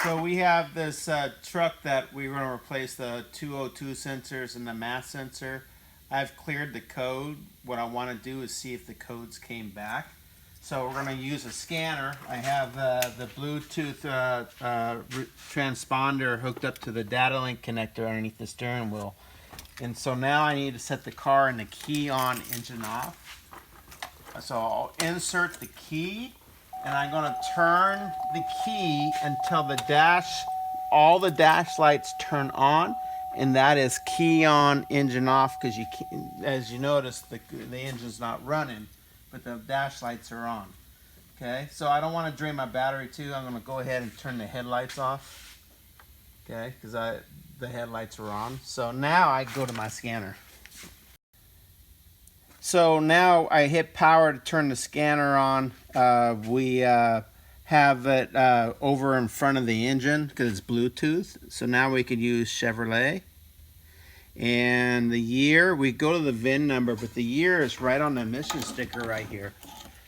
So we have this truck that we're going to replace the 202 sensors and the mass sensor. I've cleared the code. What I want to do is see if the codes came back. So we're going to use a scanner. I have the Bluetooth transponder hooked up to the data link connector underneath the steering wheel. And so now I need to set the car in the key on, engine off. So I'll insert the key, and I'm going to turn the key until all the dash lights turn on, and that is key on, engine off, because as you notice, the engine's not running, but the dash lights are on. Okay, so I don't want to drain my battery too. I'm going to go ahead and turn the headlights off. Okay, because the headlights are on. So now I go to my scanner. So now I hit power to turn the scanner on. We have it over in front of the engine because it's Bluetooth. So now we could use Chevrolet. And the year, we go to the VIN number, but the year is right on the emission sticker right here.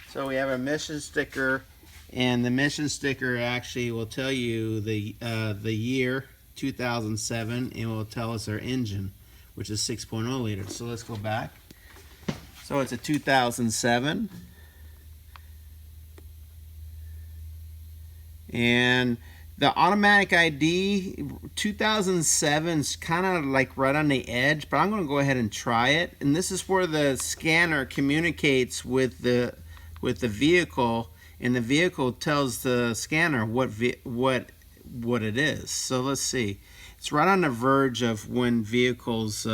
So we have a emission sticker, and the emission sticker actually will tell you the year, 2007, and will tell us our engine, which is 6.0 liters. So let's go back. So it's a 2007. And the automatic ID 2007 is kind of like right on the edge, but I'm going to go ahead and try it. And this is where the scanner communicates with the vehicle, and the vehicle tells the scanner what it is. So let's see. It's right on the verge of when vehicles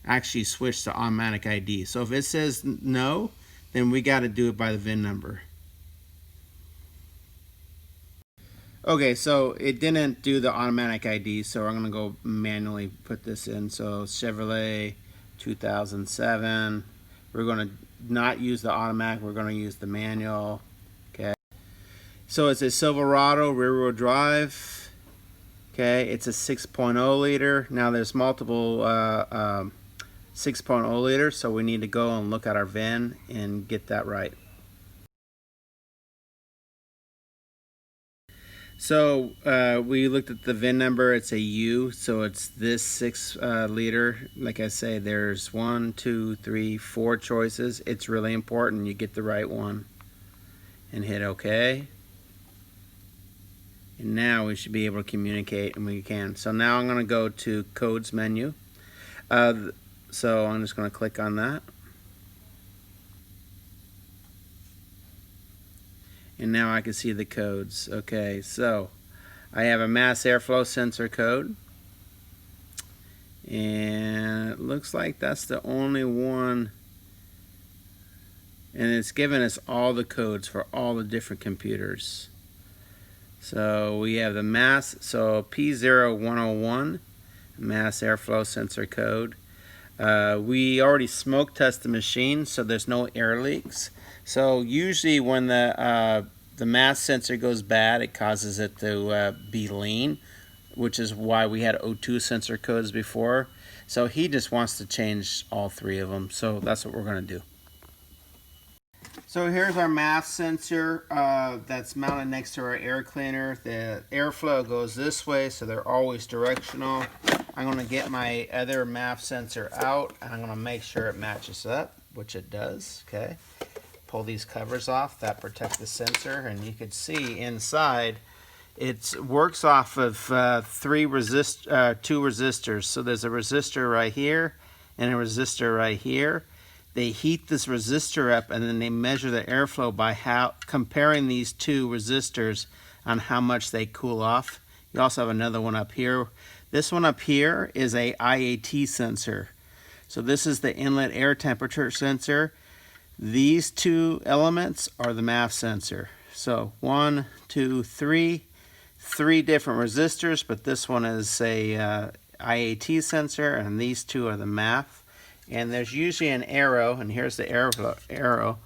actually switch to automatic ID. So if it says no, then we got to do it by the VIN number. Okay, so it didn't do the automatic ID, so I'm going to go manually put this in. So Chevrolet 2007. We're going to not use the automatic, we're going to use the manual. Okay. So it's a Silverado rear-wheel drive. Okay, it's a 6.0 liter. Now there's multiple 6.0 liters, so we need to go and look at our VIN and get that right. So we looked at the VIN number. It's a U, so it's this 6 liter. Like I say, there's 1, 2, 3, 4 choices. It's really important you get the right one. And hit OK. And now we should be able to communicate, and we can. So now I'm going to go to Codes menu. So I'm just going to click on that. And now I can see the codes. Okay, so I have a mass airflow sensor code. And it looks like that's the only one. And it's given us all the codes for all the different computers. So we have the mass, so P0101, mass airflow sensor code. We already smoke test the machine, so there's no air leaks. So usually when the mass sensor goes bad, it causes it to be lean, which is why we had O2 sensor codes before. So he just wants to change all 3 of them. So that's what we're going to do. So here's our MAF sensor that's mounted next to our air cleaner. The airflow goes this way, so they're always directional. I'm going to get my other MAF sensor out, and I'm going to make sure it matches up, which it does. Okay, pull these covers off. That protects the sensor, and you can see inside it works off of 2 resistors. So there's a resistor right here and a resistor right here. They heat this resistor up, and then they measure the airflow by comparing these 2 resistors on how much they cool off. You also have another one up here. This one up here is a IAT sensor. So this is the inlet air temperature sensor. These 2 elements are the MAF sensor. So 1, 2, 3 different resistors, but this one is a IAT sensor, and these 2 are the MAF. And there's usually an arrow, and here's the arrow.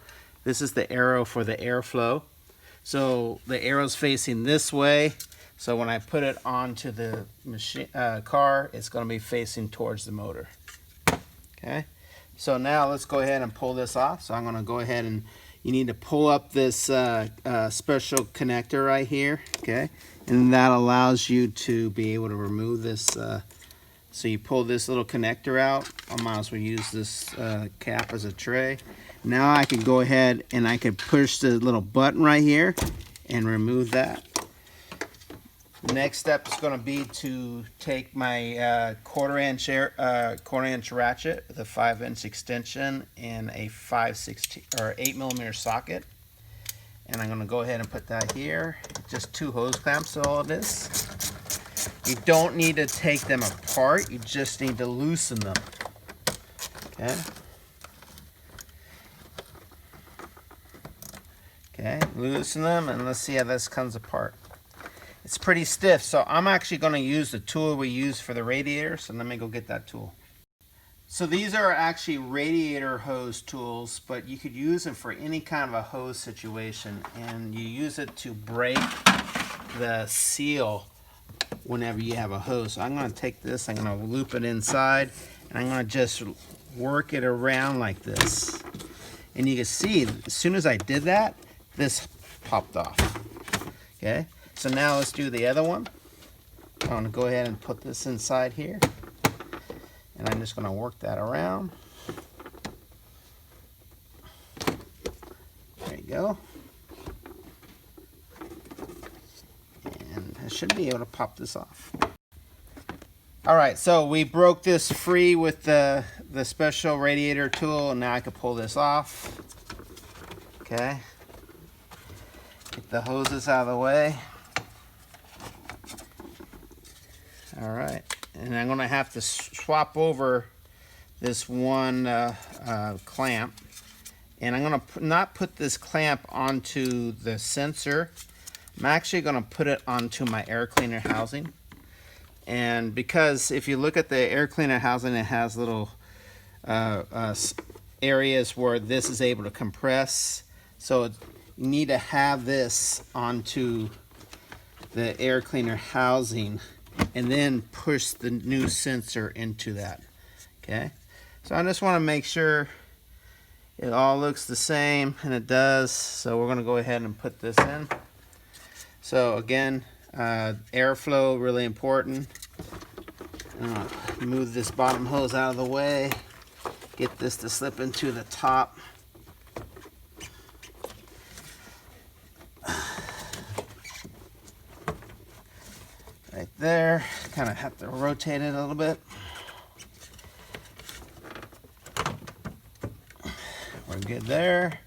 This is the arrow for the airflow. So the arrow's facing this way. So when I put it onto the machine car, it's going to be facing towards the motor. Okay. So now let's go ahead and pull this off. So I'm going to go ahead and you need to pull up this special connector right here, okay? And that allows you to be able to remove this. So you pull this little connector out. I might as well use this cap as a tray. Now I can go ahead and I can push the little button right here and remove that. The next step is going to be to take my quarter inch ratchet with a 5-inch extension and a 8mm socket, and I'm going to go ahead and put that here. Just 2 hose clamps, all of this. You don't need to take them apart, you just need to loosen them. Okay. Okay, loosen them and let's see how this comes apart. It's pretty stiff, so I'm actually going to use the tool we use for the radiator, so let me go get that tool. So these are actually radiator hose tools, but you could use them for any kind of a hose situation, and you use it to break the seal whenever you have a hose. So I'm going to take this, I'm going to loop it inside, and I'm going to just work it around like this. And you can see, as soon as I did that, this popped off. Okay, so now let's do the other one. I'm going to go ahead and put this inside here, and I'm just going to work that around. There you go. And I should be able to pop this off. Alright, so we broke this free with the special radiator tool, and now I can pull this off. Okay. Get the hoses out of the way. Alright, and I'm going to have to swap over this one clamp. And I'm going to not put this clamp onto the sensor. I'm actually going to put it onto my air cleaner housing. And because if you look at the air cleaner housing, it has little areas where this is able to compress. So you need to have this onto the air cleaner housing and then push the new sensor into that. Okay, so I just want to make sure it all looks the same, and it does. So we're going to go ahead and put this in. So again, airflow, really important. Move this bottom hose out of the way. Get this to slip into the top. Right there. Kind of have to rotate it a little bit. We're good there.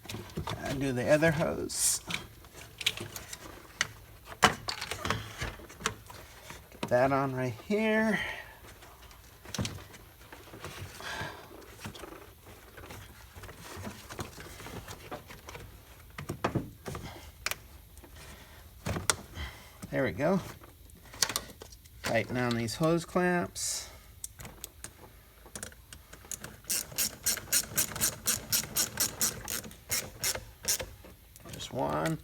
I'll do the other hose. Get that on right here. There we go. Tighten down these hose clamps. Just one.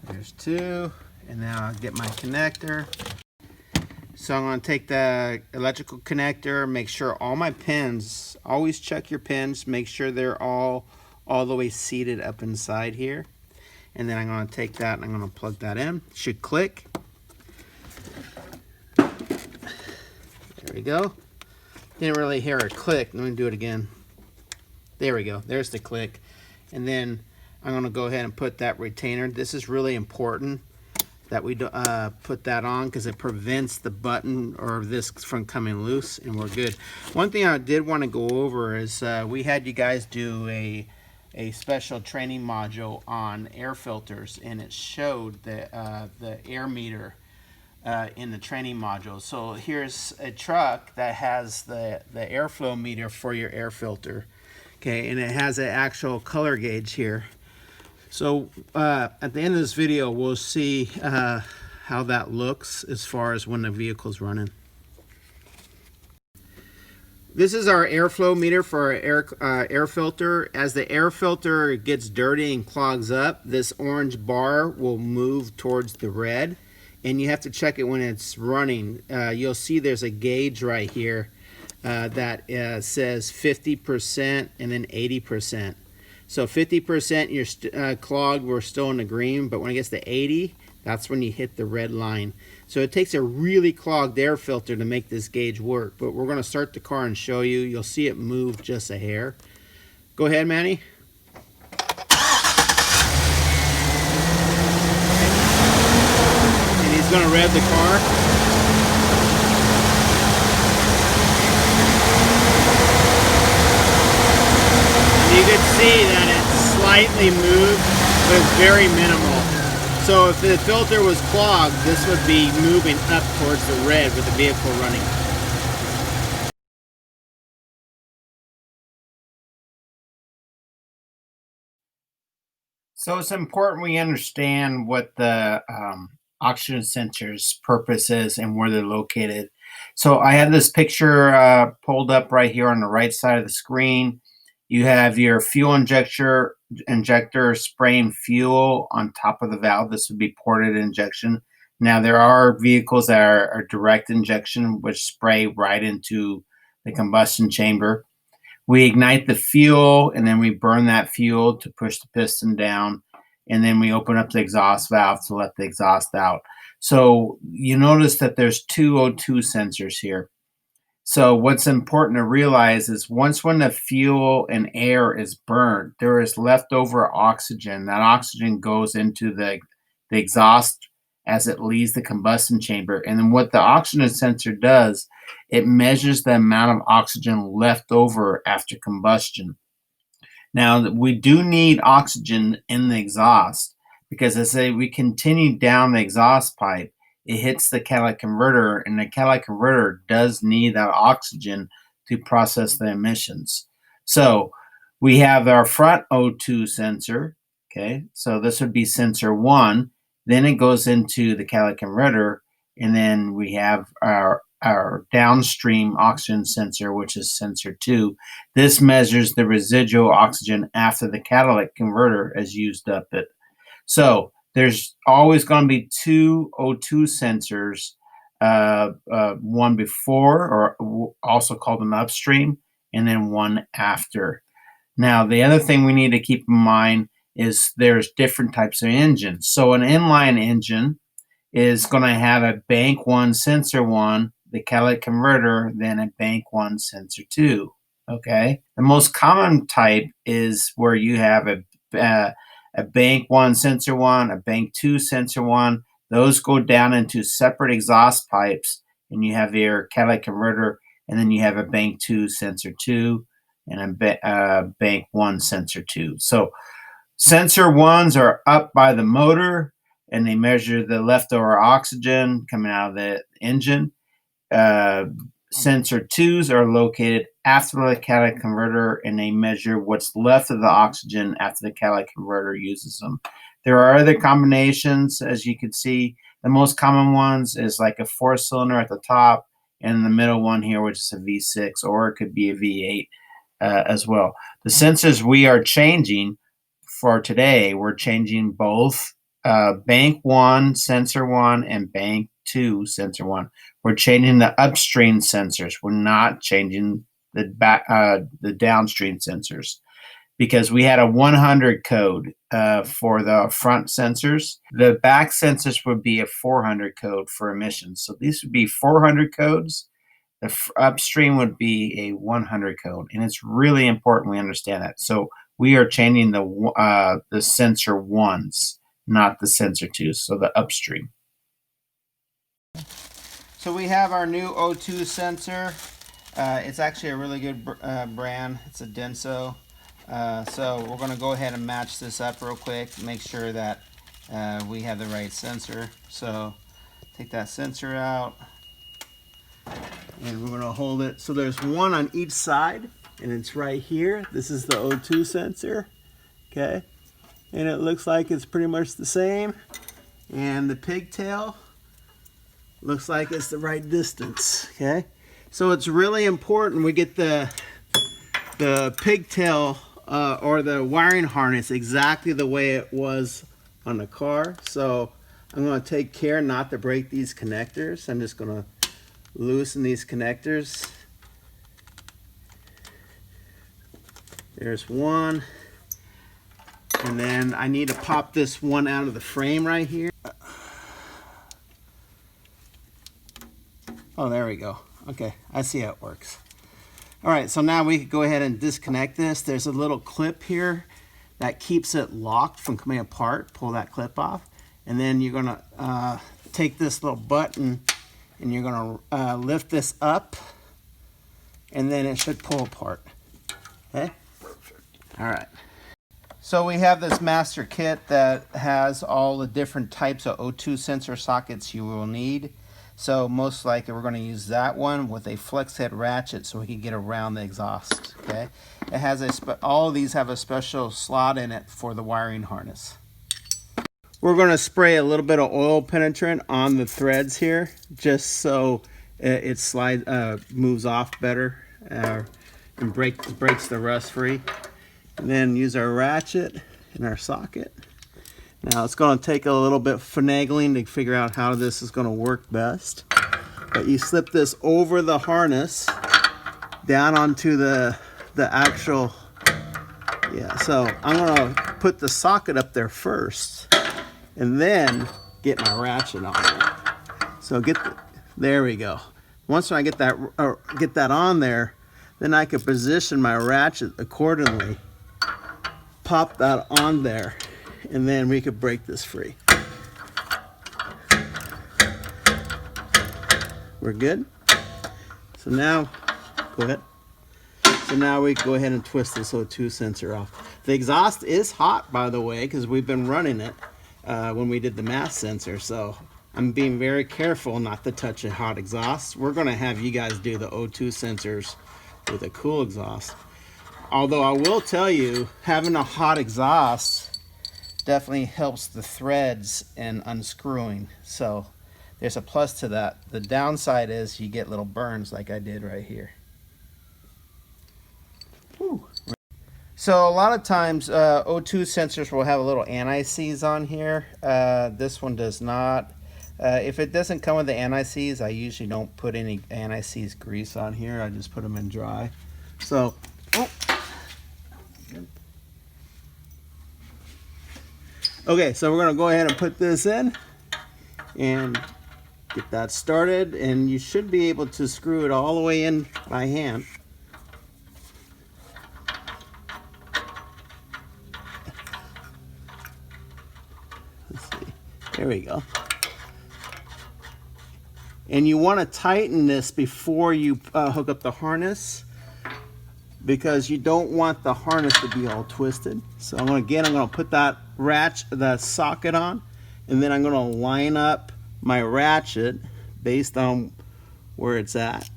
There's two. And now I'll get my connector. So I'm going to take the electrical connector, make sure all my pins, always check your pins, make sure they're all the way seated up inside here. And then I'm going to take that and I'm going to plug that in. It should click. There we go. Didn't really hear it click. Let me do it again. There we go. There's the click. And then I'm going to go ahead and put that retainer. This is really important that we put that on because it prevents the button or this from coming loose, and we're good. One thing I did want to go over is we had you guys do a special training module on air filters, and it showed the air meter in the training module. So here's a truck that has the airflow meter for your air filter, okay, and it has an actual color gauge here. So at the end of this video, we'll see how that looks as far as when the vehicle's running. This is our airflow meter for our air filter. As the air filter gets dirty and clogs up, this orange bar will move towards the red. and you have to check it when it's running. You'll see there's a gauge right here that says 50% and then 80%. So 50% you're clogged, we're still in the green, but when it gets to 80, that's when you hit the red line. So it takes a really clogged air filter to make this gauge work, but we're going to start the car and show you. You'll see it move just a hair. Go ahead, Manny. And he's going to rev the car. You can see that it's slightly moved, but it's very minimal. So if the filter was clogged, this would be moving up towards the red with the vehicle running. So it's important we understand what the oxygen sensor's purpose is and where they're located. So I have this picture pulled up right here on the right side of the screen. You have your fuel injector spraying fuel on top of the valve. This would be ported injection. Now there are vehicles that are direct injection, which spray right into the combustion chamber. We ignite the fuel and then we burn that fuel to push the piston down. And then we open up the exhaust valve to let the exhaust out. So you notice that there's two O2 sensors here. So what's important to realize is when the fuel and air is burned, there is leftover oxygen. That oxygen goes into the exhaust as it leaves the combustion chamber. And then what the oxygen sensor does, it measures the amount of oxygen left over after combustion. Now, we do need oxygen in the exhaust because as we continue down the exhaust pipe, it hits the catalytic converter, and the catalytic converter does need that oxygen to process the emissions. So we have our front O2 sensor, okay? So this would be sensor 1. Then it goes into the catalytic converter, and then we have our downstream oxygen sensor, which is sensor 2. This measures the residual oxygen after the catalytic converter has used up it. So there's always going to be two O2 sensors, one before, or also called an upstream, and then one after. Now, the other thing we need to keep in mind is there's different types of engines. So an inline engine is going to have a bank 1 sensor 1, the catalytic converter, then a bank 1 sensor 2. Okay. The most common type is where you have a bank 1 sensor 1, a bank 2 sensor 1. Those go down into separate exhaust pipes, and you have your catalytic converter, and then you have a bank 2 sensor 2 and a bank 1 sensor 2. So sensor 1s are up by the motor, and they measure the leftover oxygen coming out of the engine. Sensor 2s are located after the catalytic converter, and they measure what's left of the oxygen after the catalytic converter uses them. There are other combinations, as you can see. The most common ones is like a 4-cylinder at the top, and the middle one here, which is a V6, or it could be a V8 as well. The sensors we are changing for today, we're changing both bank 1 sensor 1 and bank 2 sensor 1. We're changing the upstream sensors. We're not changing the downstream sensors, because we had a 100 code for the front sensors. The back sensors would be a 400 code for emissions. So these would be 400 codes. The upstream would be a 100 code, and it's really important we understand that. So we are changing the sensor 1s, not the sensor 2s, so the upstream. So we have our new O2 sensor. It's actually a really good brand. It's a Denso. So we're going to go ahead and match this up real quick, make sure that we have the right sensor. So take that sensor out, and we're going to hold it. So there's one on each side, and it's right here. This is the O2 sensor, okay? And it looks like it's pretty much the same. And the pigtail looks like it's the right distance, okay? So it's really important we get the pigtail or the wiring harness exactly the way it was on the car. So I'm going to take care not to break these connectors. I'm just going to loosen these connectors. There's one. And then I need to pop this one out of the frame right here. Oh, there we go. Okay, I see how it works. All right, so now we can go ahead and disconnect this. There's a little clip here that keeps it locked from coming apart. Pull that clip off. And then you're gonna take this little button and you're gonna lift this up, and then it should pull apart. Okay? Perfect. All right. So we have this master kit that has all the different types of O2 sensor sockets you will need. So most likely we're going to use that one with a flex head ratchet so we can get around the exhaust. Okay, it has all of these have a special slot in it for the wiring harness. We're going to spray a little bit of oil penetrant on the threads here, just so it moves off better and breaks the rust free. And then use our ratchet and our socket. Now it's going to take a little bit of finagling to figure out how this is going to work best. But you slip this over the harness down onto the actual, so I'm going to put the socket up there first and then get my ratchet on it. So there we go. Once I get that on there, then I can position my ratchet accordingly. Pop that on there, and then we could break this free. We're good? So now, go ahead. So now we go ahead and twist this O2 sensor off. The exhaust is hot, by the way, because we've been running it when we did the MAF sensor. So I'm being very careful not to touch a hot exhaust. We're going to have you guys do the O2 sensors with a cool exhaust. Although I will tell you, having a hot exhaust definitely helps the threads in unscrewing. So there's a plus to that. The downside is you get little burns like I did right here. Whew. So a lot of times O2 sensors will have a little anti-seize on here. This one does not. If it doesn't come with the anti-seize, I usually don't put any anti-seize grease on here. I just put them in dry. So, okay, so we're going to go ahead and put this in and get that started, and you should be able to screw it all the way in by hand. Let's see. There we go. And you want to tighten this before you hook up the harness, because you don't want the harness to be all twisted. So I'm going to put that the socket on, and then I'm going to line up my ratchet based on where it's at.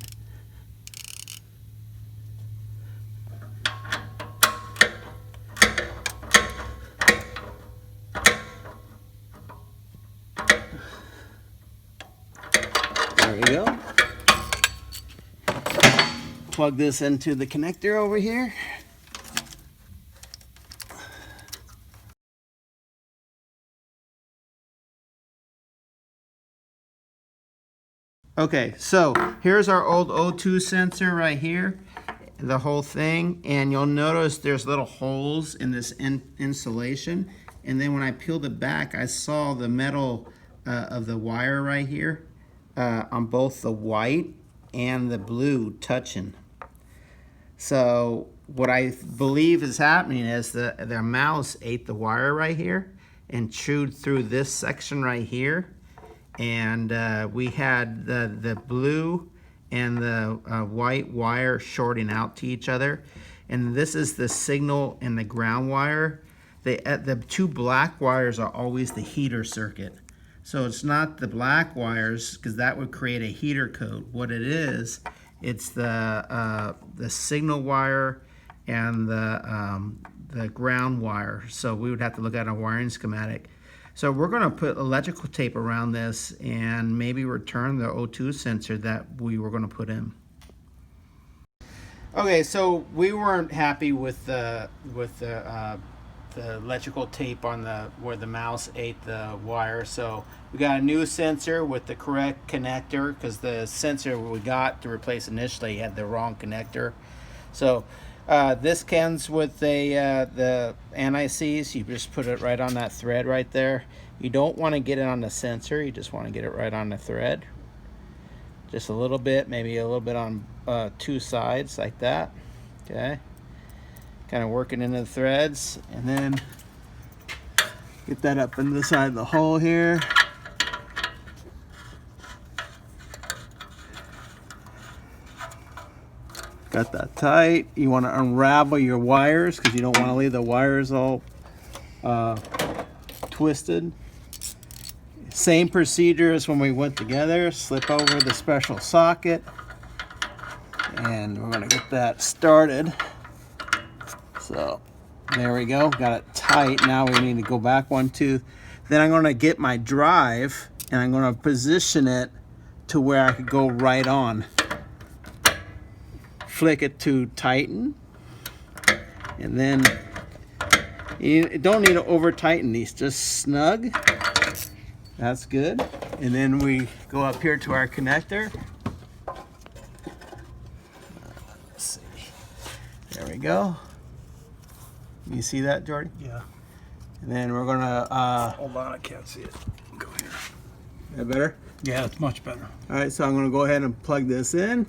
There we go. Plug this into the connector over here. Okay, so here's our old O2 sensor right here, the whole thing, and you'll notice there's little holes in this insulation, and then when I peeled it back, I saw the metal of the wire right here on both the white and the blue touching. So what I believe is happening is the mouse ate the wire right here and chewed through this section right here. And we had the blue and the white wire shorting out to each other. And this is the signal and the ground wire. The two black wires are always the heater circuit. So it's not the black wires, because that would create a heater code. What it is, it's the signal wire and the ground wire. So we would have to look at a wiring schematic. So we're going to put electrical tape around this and maybe return the O2 sensor that we were going to put in. Okay, so we weren't happy with the electrical tape on where the mouse ate the wire. So we got a new sensor with the correct connector, because the sensor we got to replace initially had the wrong connector. So this comes with the anti-seize. You just put it right on that thread right there. You don't want to get it on the sensor, you just want to get it right on the thread. Just a little bit, maybe a little bit on two sides like that. Okay, kind of working into the threads, and then get that up into the side of the hole here. Got that tight. You want to unravel your wires because you don't want to leave the wires all twisted. Same procedure as when we went together. Slip over the special socket, and we're going to get that started. So there we go, got it tight. Now we need to go back 1, 2. Then I'm going to get my drive and I'm going to position it to where I could go right on. Flick it to tighten, and then you don't need to over tighten these, just snug. That's good. And then we go up here to our connector. Let's see. There we go. You see that, Jordy? Yeah. And then we're gonna hold on, I can't see it. Go here. Is that better? Yeah, it's much better. All right, so I'm gonna go ahead and plug this in.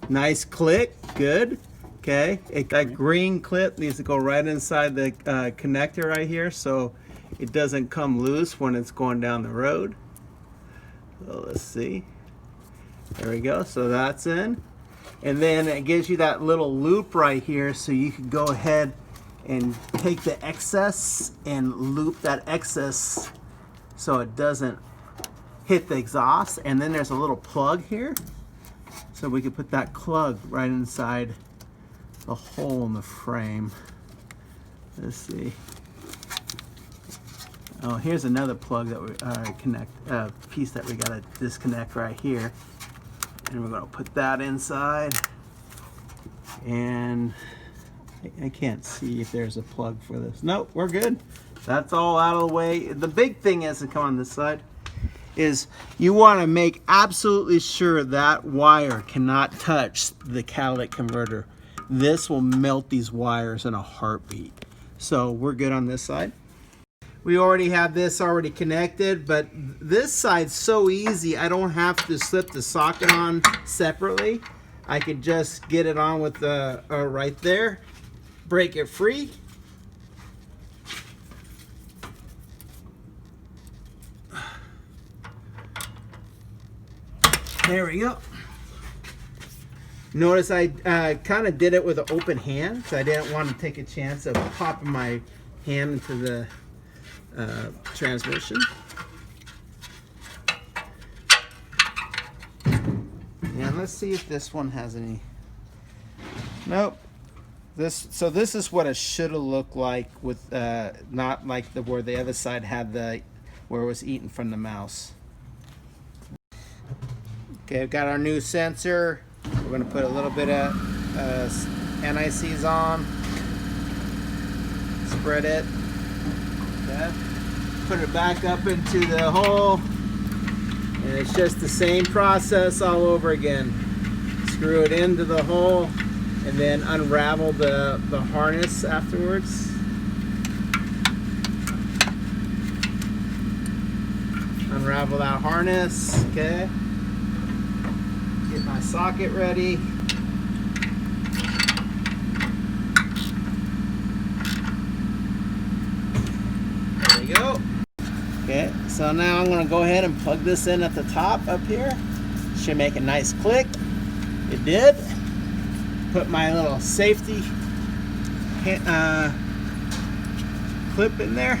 Nice click, good. Okay, that green clip needs to go right inside the connector right here, so it doesn't come loose when it's going down the road. So let's see. There we go, so that's in. And then it gives you that little loop right here, so you can go ahead and take the excess and loop that excess so it doesn't hit the exhaust. And then there's a little plug here, so we can put that plug right inside the hole in the frame. Let's see. Oh, here's another plug that we piece that we gotta disconnect right here, and we're gonna put that inside. And I can't see if there's a plug for this. Nope, we're good. That's all out of the way. The big thing is to come on this side is you want to make absolutely sure that wire cannot touch the catalytic converter. This will melt these wires in a heartbeat. So we're good on this side. We already have this already connected, but this side's so easy. I don't have to slip the socket on separately. I could just get it on with the right there, break it free. There we go. Notice I kind of did it with an open hand, so I didn't want to take a chance of popping my hand into the transmission. And let's see if this one has any. Nope. So this is what it should have looked like with not like where the other side had where it was eaten from the mouse. Okay, we've got our new sensor. We're going to put a little bit of NICs on. Spread it. Okay. Put it back up into the hole. And it's just the same process all over again. Screw it into the hole and then unravel the harness afterwards. Unravel that harness, okay? Get my socket ready. There we go. Okay, so now I'm going to go ahead and plug this in at the top up here. Should make a nice click. It did. Put my little safety clip in there.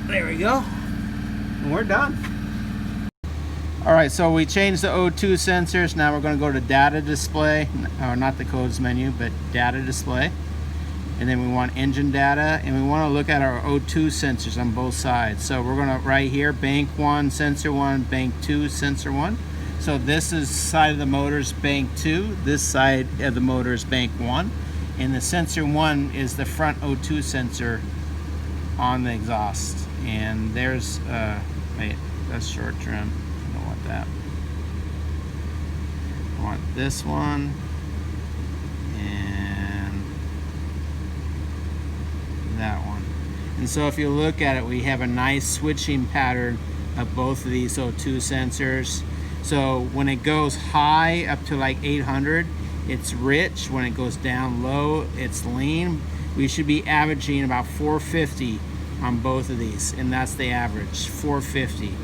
There we go. And we're done. All right, so we changed the O2 sensors. Now we're going to go to data display, or not the codes menu, but data display. and then we want engine data, and we want to look at our O2 sensors on both sides. So we're going to, right here, bank 1, sensor 1, bank 2, sensor 1. So this is side of the motor's bank 2, this side of the motor is bank 1, and the sensor 1 is the front O2 sensor on the exhaust. And there's, wait, that's short trim, I don't want that. I want this one, and that one. And so if you look at it, we have a nice switching pattern of both of these O2 sensors. So when it goes high up to like 800, it's rich. When it goes down low, it's lean. We should be averaging about 450 on both of these, and that's the average, 450.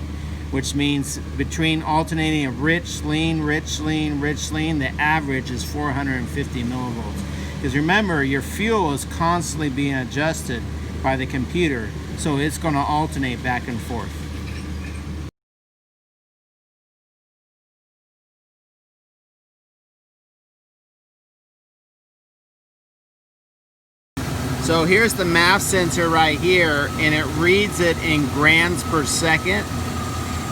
Which means between alternating of rich, lean, rich, lean, rich, lean, the average is 450 millivolts. Because remember, your fuel is constantly being adjusted by the computer, so it's going to alternate back and forth. So here's the MAF sensor right here, and it reads it in grams per second.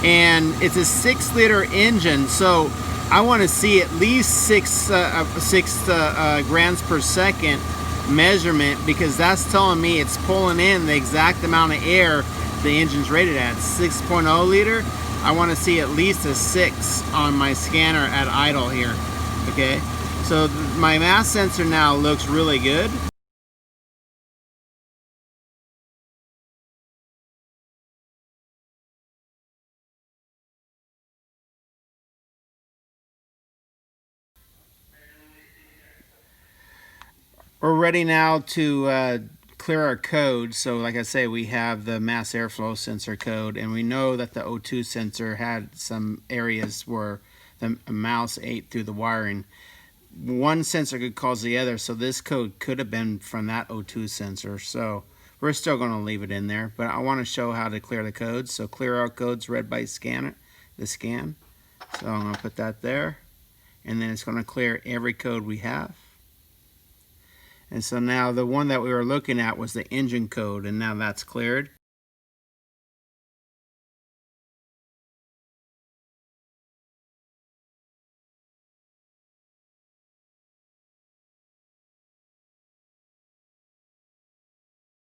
And it's a 6-liter engine, so I want to see at least 6 grams per second measurement, because that's telling me it's pulling in the exact amount of air the engine's rated at. 6.0 liter. I want to see at least a 6 on my scanner at idle here. Okay, so my MAF sensor now looks really good. We're ready now to clear our code. So like I say, we have the mass airflow sensor code, and we know that the O2 sensor had some areas where the mouse ate through the wiring. One sensor could cause the other, so this code could have been from that O2 sensor. So we're still going to leave it in there, but I want to show how to clear the codes. So clear our codes read by scanner, the scan. So I'm going to put that there, and then it's going to clear every code we have. And so now the one that we were looking at was the engine code, and now that's cleared.